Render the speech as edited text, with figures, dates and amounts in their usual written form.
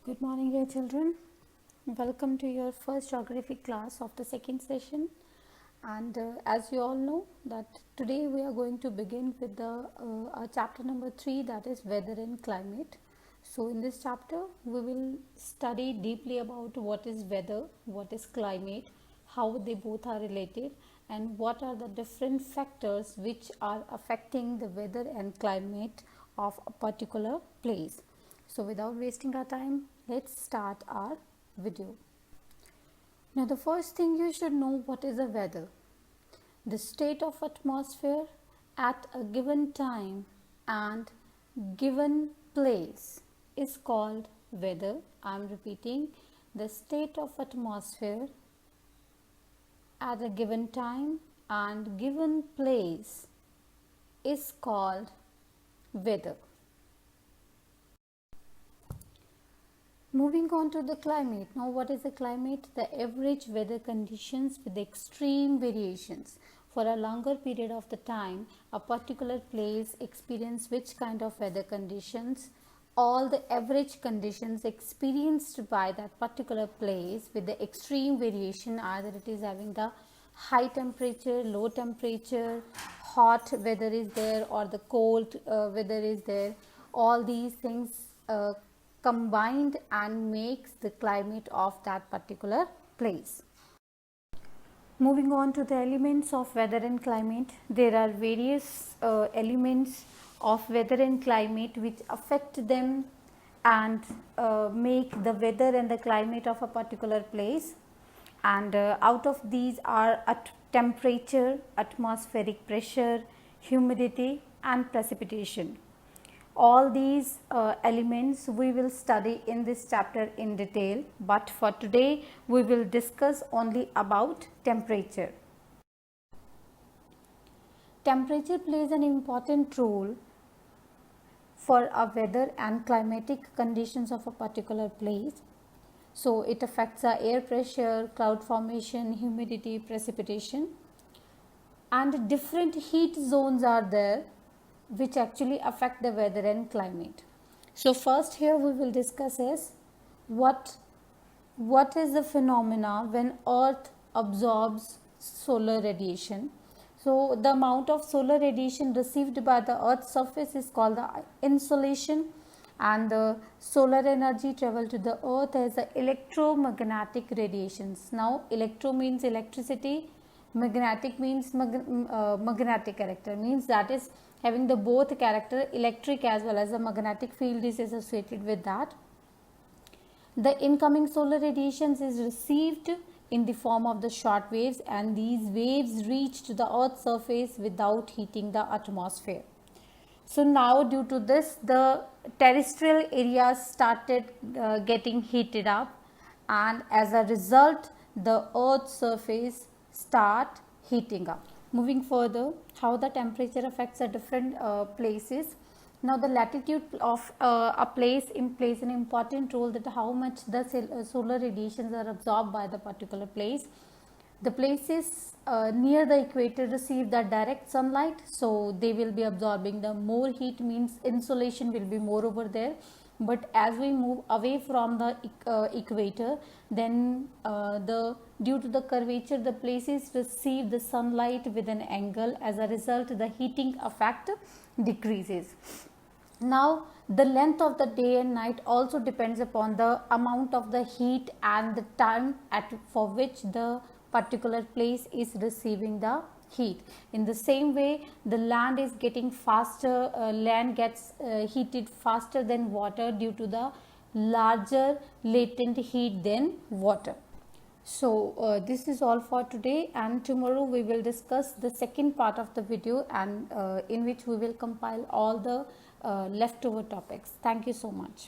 Good morning, dear children. Welcome to your first geography class of the second session. And as you all know, that today we are going to begin with the chapter number 3, that is weather and climate. So in this chapter, we will study deeply about what is weather, what is climate, how they both are related, and what are the different factors which are affecting the weather and climate of a particular place. So without wasting our time, let's start our video. Now the first thing you should know, what is the weather? The state of atmosphere at a given time and given place is called weather. I am repeating, the state of atmosphere at a given time and given place is called weather. Moving on to the climate. Now what is the climate? The average weather conditions with extreme variations. For a longer period of the time, a particular place experience which kind of weather conditions? All the average conditions experienced by that particular place with the extreme variation, either it is having the high temperature, low temperature, hot weather is there, or the cold weather is there. All these things combined and makes the climate of that particular place. Moving on to the elements of weather and climate, there are various elements of weather and climate which affect them and make the weather and the climate of a particular place. And out of these are temperature, atmospheric pressure, humidity and precipitation. All these elements we will study in this chapter in detail, but for today we will discuss only about temperature. Temperature plays an important role for a weather and climatic conditions of a particular place. So it affects the air pressure, cloud formation, humidity, precipitation, and different heat zones are there which actually affect the weather and climate. So first here we will discuss is what is the phenomena when earth absorbs solar radiation. So the amount of solar radiation received by the earth's surface is called the insolation, and the solar energy travel to the earth as the electromagnetic radiations. Now electro means electricity, magnetic means magnetic character, means that is having the both character, electric as well as the magnetic field is associated with that. The incoming solar radiations is received in the form of the short waves, and these waves reach to the earth's surface without heating the atmosphere. So now due to this, the terrestrial areas started getting heated up, and as a result the earth's surface start heating up. Moving further, how the temperature affects the different places. Now the latitude of a place plays an important role, that how much the solar radiations are absorbed by the particular place. The places near the equator receive the direct sunlight, so they will be absorbing the more heat, means insolation will be more over there. But as we move away from the equator, then due to the curvature, the places receive the sunlight with an angle. As a result, the heating effect decreases. Now the length of the day and night also depends upon the amount of the heat and the time for which the particular place is receiving the heat. In the same way, the land is getting faster, land gets heated faster than water due to the larger latent heat than water. So this is all for today, and tomorrow we will discuss the second part of the video, and in which we will compile all the leftover topics. Thank you so much.